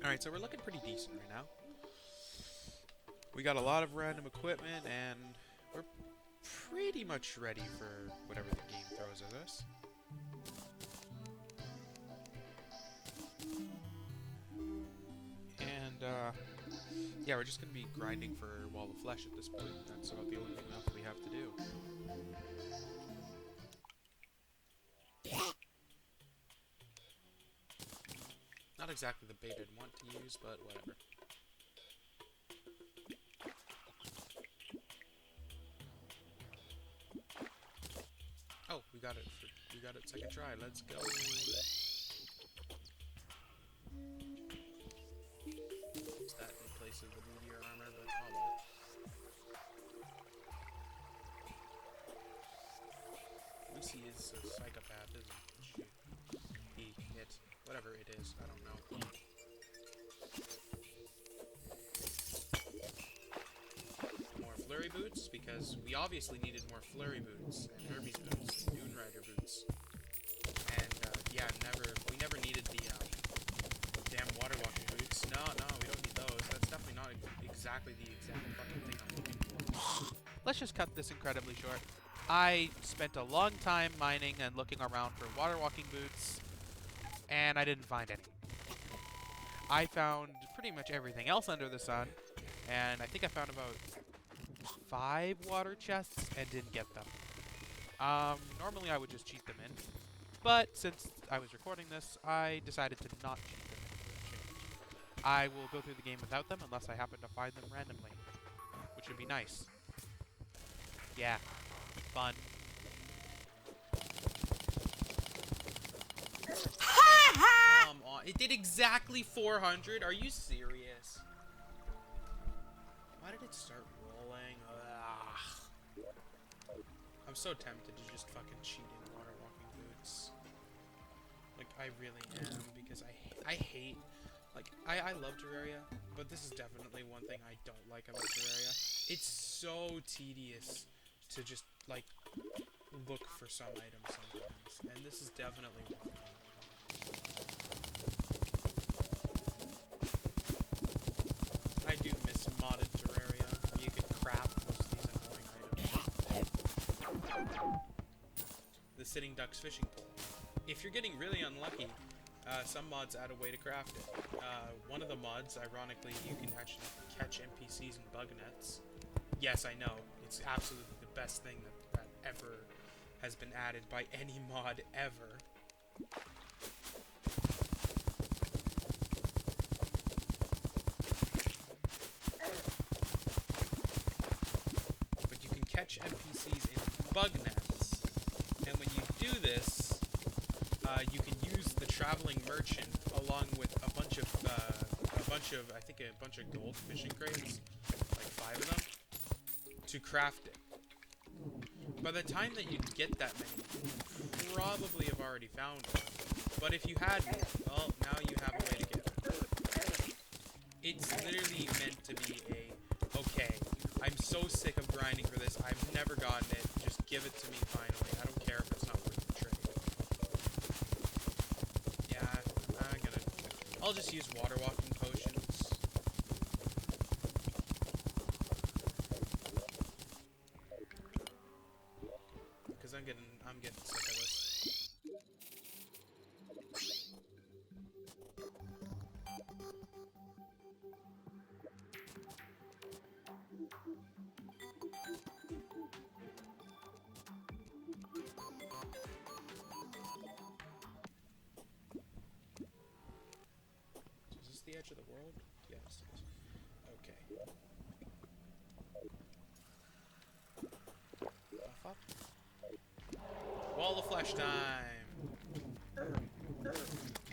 Alright, so we're looking pretty decent right now. We got a lot of random equipment, and we're pretty much ready for whatever the game throws at us. And, yeah, we're just gonna be grinding for Wall of Flesh at this point. That's about the only thing else we have to do. Not exactly the bait I'd want to use, but whatever. Oh, we got it. We got it second try. Let's go. That in place of the meteor armor, but oh well. At least he is a psychopath, isn't he? It, whatever it is, I don't know. More flurry boots, because we obviously needed more flurry boots, and Hermes boots, and Dune Rider boots. And, yeah, we never needed the, damn water walking boots. No, we don't need those. That's definitely not exactly the exact fucking thing I'm looking for. Let's just cut this incredibly short. I spent a long time mining and looking around for water walking boots, and I didn't find any. I found pretty much everything else under the sun, and I think I found about 5 water chests and didn't get them. Normally I would just cheat them in, but since I was recording this, I decided to not cheat them in for a change. I will go through the game without them unless I happen to find them randomly, which would be nice. Yeah, fun. Come on, it did exactly 400? Are you serious? Why did it start rolling? Ugh. I'm so tempted to just fucking cheat in water walking boots. Like, I really am, because I hate... Like, I love Terraria, but this is definitely one thing I don't like about Terraria. It's so tedious to just, like, look for some items sometimes, and this is definitely one. I do miss modded Terraria, where you could craft most of these annoying items. The sitting duck's fishing pole. If you're getting really unlucky, some mods add a way to craft it. One of the mods, ironically, you can actually catch NPCs in bug nets. Yes, I know, it's absolutely the best thing that ever has been added by any mod ever. But you can catch NPCs in bug nets, and when you do this, you can use the traveling merchant along with a bunch of gold fishing crates, like 5 of them, to craft it. By the time that you get that many, you probably have already found one. But if you hadn't, well, now you have a way to get it. It's literally meant to be a, okay, I'm so sick of grinding for this, I've never gotten it, just give it to me finally, I don't care if it's not worth the trade. Yeah, I'll just use water walking potions. Because I'm getting sick of this. Is this the edge of the world? Yes. Okay. Buff up. Wall of Flesh time!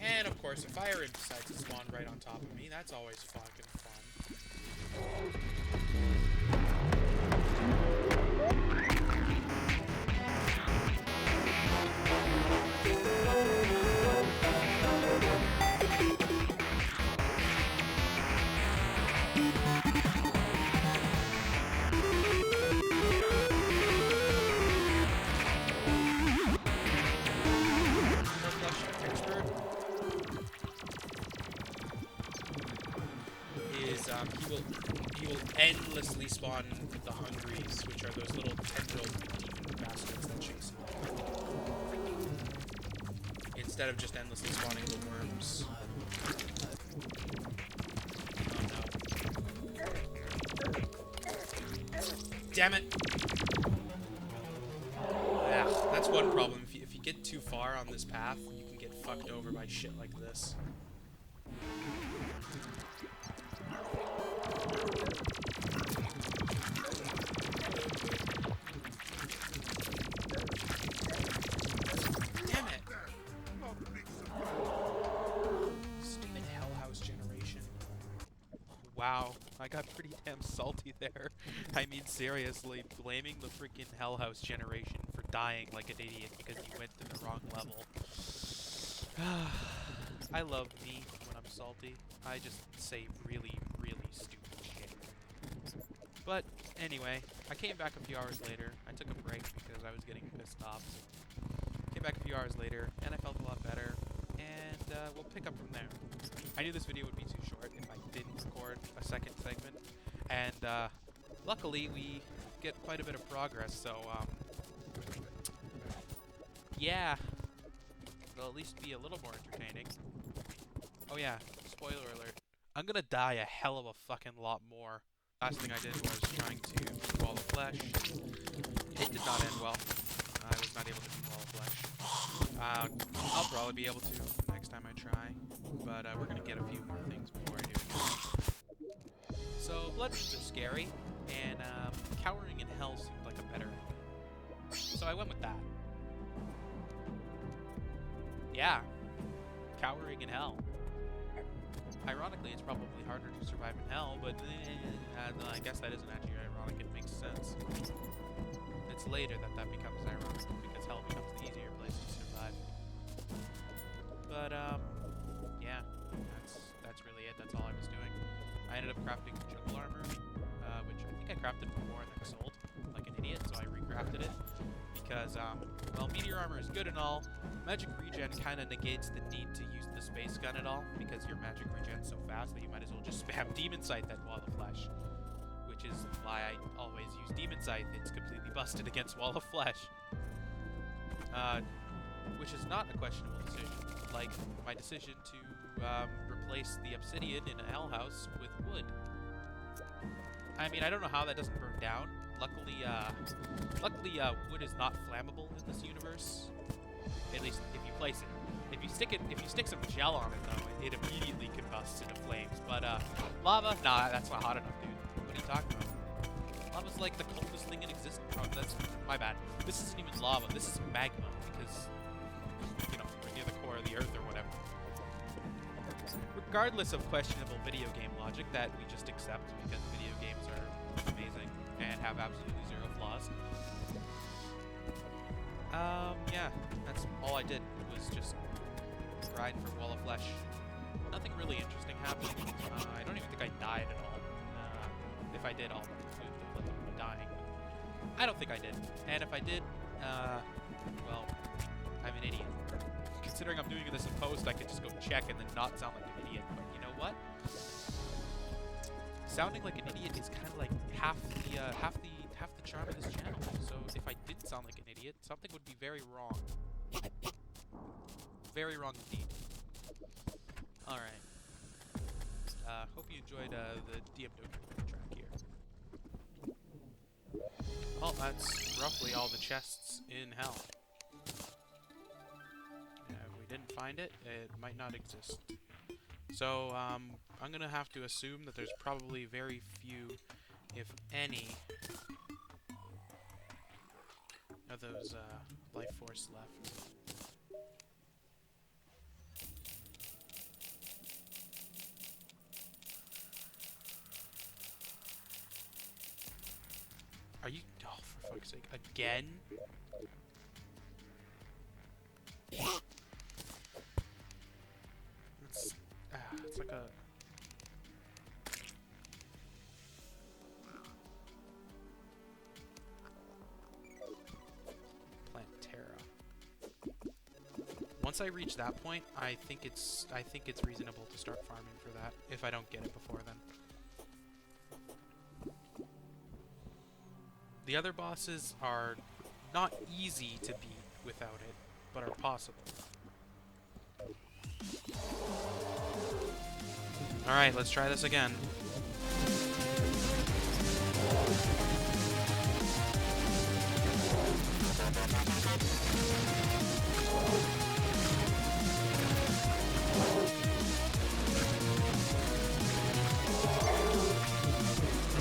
And of course, a fire imp decides to spawn right on top of me. That's always fucking fun. he will endlessly spawn the hungries, which are those little tendril demon bastards that chase you. Instead of just endlessly spawning the worms. Damn it! Yeah, that's one problem. If you get too far on this path, you can get fucked over by shit like this. Damn it! Stupid Hell House generation. Wow, I got pretty damn salty there. I mean, seriously, blaming the freaking Hell House generation for dying like an idiot because you went to the wrong level. I love me when I'm salty. I just say really, really stupid shit. But anyway, I came back a few hours later. I took a break because I was getting pissed off. Came back a few hours later, and I felt a lot better. And we'll pick up from there. I knew this video would be too short if I didn't record a second segment. And luckily, we get quite a bit of progress, so yeah. It'll at least be a little more entertaining. Oh yeah, spoiler alert. I'm gonna die a hell of a fucking lot more. Last thing I did was trying to wall of flesh. It did not end well. I was not able to do wall of flesh. I'll probably be able to next time I try. But we're gonna get a few more things before I do it. So blood moons are scary, and cowering in hell seemed like a better. So I went with that. Yeah, cowering in hell. Ironically, it's probably harder to survive in hell, but I guess that isn't actually ironic. It makes sense. It's later that becomes ironic, because hell becomes the easier place to survive. But yeah, that's really it. That's all I was doing. I ended up crafting jungle armor, which I think I crafted before and then sold like an idiot, so I recrafted it. Because, well, meteor armor is good and all. Magic regen kind of negates the need to use the space gun at all, because your magic regen's so fast that you might as well just spam Demon Scythe at Wall of Flesh. Which is why I always use Demon Scythe. It's completely busted against Wall of Flesh. Which is not a questionable decision. Like my decision to replace the obsidian in a hell house with wood. I mean, I don't know how that doesn't burn down. Luckily, wood is not flammable in this universe. At least if you place it. If you stick some gel on it, though, it immediately combusts into flames. But lava, nah, that's not hot enough, dude. What are you talking about? Lava's like the coldest thing in existence. Oh, that's my bad. This isn't even lava. This is magma because, you know, we're near the core of the Earth or whatever. Regardless of questionable video game logic that we just accept because video games are amazing and have absolutely zero flaws. Yeah, that's all I did was just grind for Wall of Flesh. Nothing really interesting happened. I don't even think I died at all. If I did, I'll include the clip of me dying. I don't think I did. And if I did, well, I'm an idiot. Considering I'm doing this in post, I could just go check and then not sound like an idiot. But you know what? Sounding like an idiot is kind of like half the charm of this channel. So if I did sound like an idiot, something would be very wrong. Very wrong indeed. All right. Hope you enjoyed the DMW track here. Well, that's roughly all the chests in hell. If we didn't find it, it might not exist. So, I'm gonna have to assume that there's probably very few, if any, of those, life force left. Are you... Oh, for fuck's sake. Again? It's like a... Plantera. Once I reach that point, I think it's reasonable to start farming for that, if I don't get it before then. The other bosses are not easy to beat without it, but are possible. Alright, let's try this again.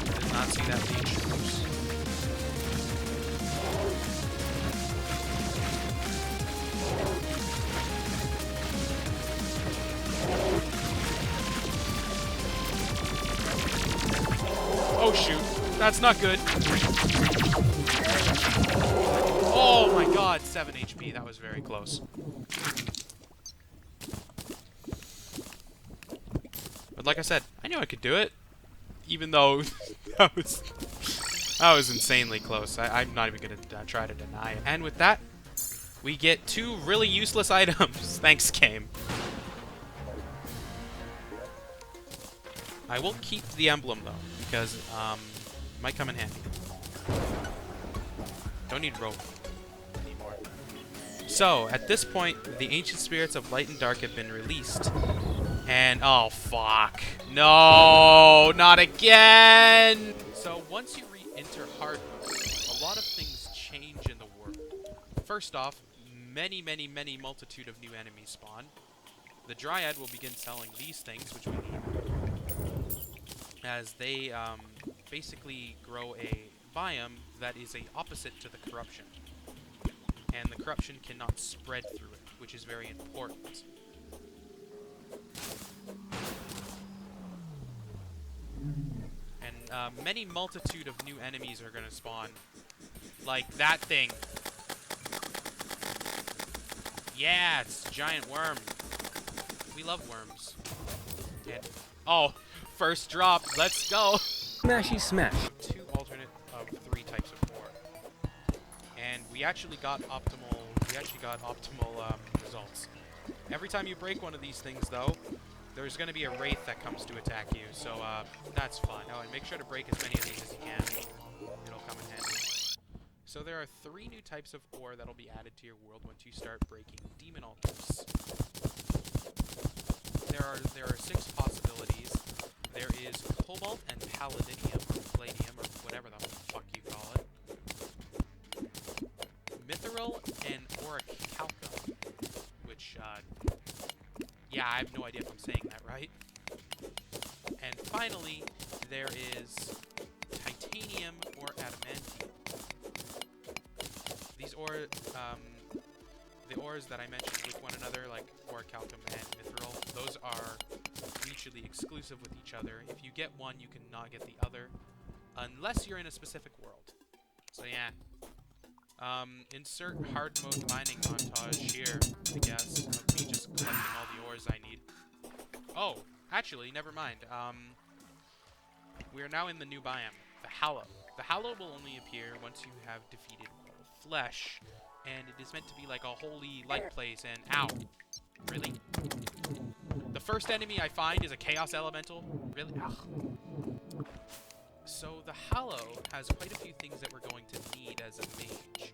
Did not see that leech. Oops. Oh shoot, that's not good. Oh my god, 7 HP, that was very close. But like I said, I knew I could do it, even though that was insanely close. I'm not even going to try to deny it. And with that, we get 2 really useless items. Thanks, game. I will keep the emblem, though, because it might come in handy. Don't need rope anymore. So, at this point, the ancient spirits of light and dark have been released. And, oh, fuck. No, not again! So, once you re-enter hard mode, a lot of things change in the world. First off, many multitude of new enemies spawn. The Dryad will begin selling these things, which we need, as they basically grow a biome that is a opposite to the corruption. And the corruption cannot spread through it, which is very important. And many multitude of new enemies are going to spawn. Like that thing. Yeah, it's a giant worm. We love worms. And, oh, first drop. Let's go. Smashy smash. 2 alternate of 3 types of ore. And we actually got optimal results. Every time you break one of these things, though, there's going to be a wraith that comes to attack you, so that's fun. Oh, and make sure to break as many of these as you can. It'll come in handy. So there are 3 new types of ore that'll be added to your world once you start breaking demon altars. There are 6 possibilities. There is cobalt and palladium, or palladium, or whatever the fuck you call it. Mithril and orichalcum, which, yeah, I have no idea if I'm saying that right. And finally, there is titanium or adamantium. These the ores that I mentioned with one another, like orichalcum and mithril, those are mutually exclusive with each other. If you get one, you cannot get the other, unless you're in a specific world. So yeah. Insert hard mode mining montage here, I guess, of me just collecting all the ores I need. Oh, actually, never mind. We are now in the new biome, the Hallow. The Hallow will only appear once you have defeated Wall of Flesh, and it is meant to be like a holy light place, and ow. Really? The first enemy I find is a Chaos Elemental? Really? Ugh. So the Hallow has quite a few things that we're going to need as a mage.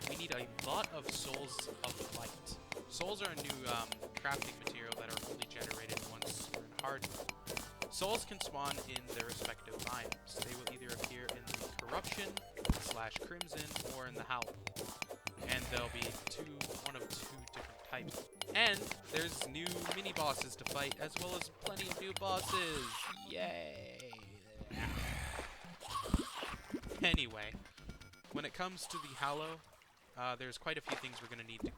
We need a lot of Souls of Light. Souls are a new crafting material that are only generated once you're in hard mode. Souls can spawn in their respective biomes. They will either appear in the Corruption / Crimson or in the Hallow. And there'll be one of 2 different types. And there's new mini bosses to fight, as well as plenty of new bosses. Yay! Anyway, when it comes to the Hallow, there's quite a few things we're going to need to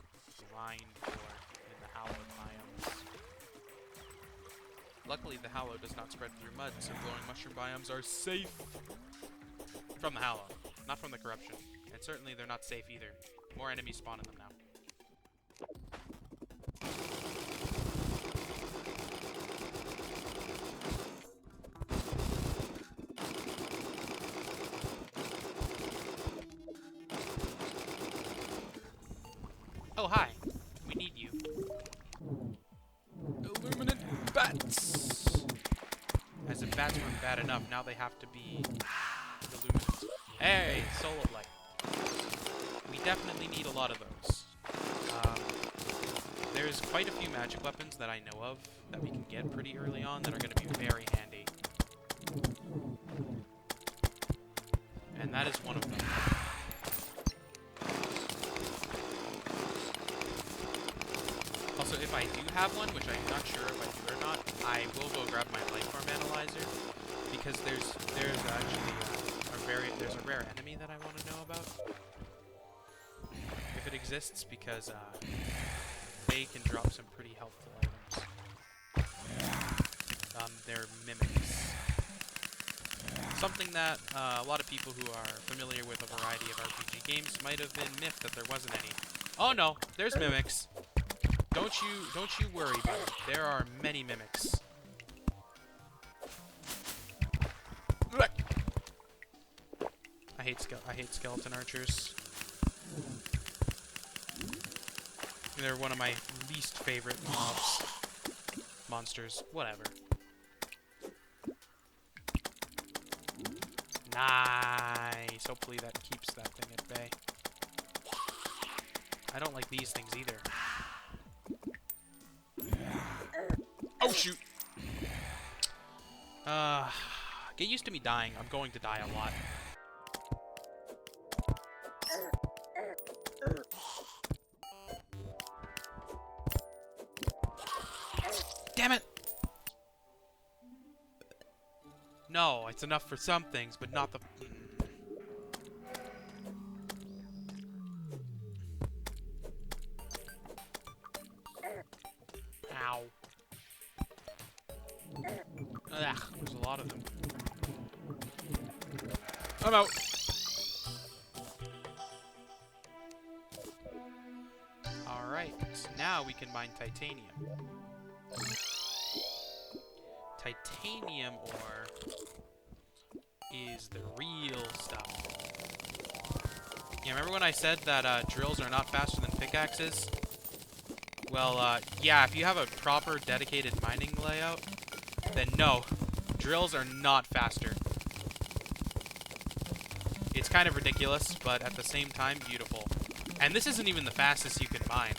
grind for in the Hallow biomes. Luckily, the Hallow does not spread through mud, so glowing mushroom biomes are safe from the Hallow, not from the Corruption. And certainly they're not safe either. More enemies spawn in them now. Oh, hi. We need you. Illuminant bats! As if bats weren't bad enough, now they have to be illuminant. Hey, soul of light. We definitely need a lot of those. There's quite a few magic weapons that I know of that we can get pretty early on that are going to be very handy. And that is one of them. Also, if I do have one, which I'm not sure if I do or not, I will go grab my lifeform analyzer, because there's actually there's a rare enemy that I want to know about, if it exists, because they can drop some pretty helpful items. They're mimics. Something that a lot of people who are familiar with a variety of RPG games might have been miffed that there wasn't any. Oh no, there's mimics. Don't you worry, buddy. There are many mimics. I hate skeleton archers. They're one of my least favorite monsters. Whatever. Nice. Hopefully that keeps that thing at bay. I don't like these things either. Oh shoot! Get used to me dying. I'm going to die a lot. Damn it! No, it's enough for some things, but not the... Ow. Ugh, there's a lot of them. I'm out. Alright, now we can mine titanium. Titanium ore is the real stuff. Yeah, remember when I said that drills are not faster than pickaxes? Well, yeah, if you have a proper dedicated mining layout, then no, drills are not faster. It's kind of ridiculous, but at the same time, beautiful. And this isn't even the fastest you can mine.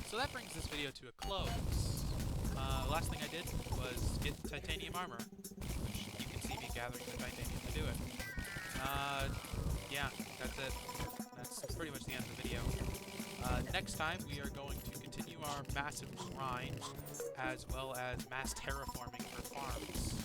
So that brings this video to a close. The last thing I did was get titanium armor, which you can see me gathering the titanium to do it. Yeah, that's it. That's pretty much the end of the video. Next time, we are going to continue our massive grind, as well as mass terraforming for farms.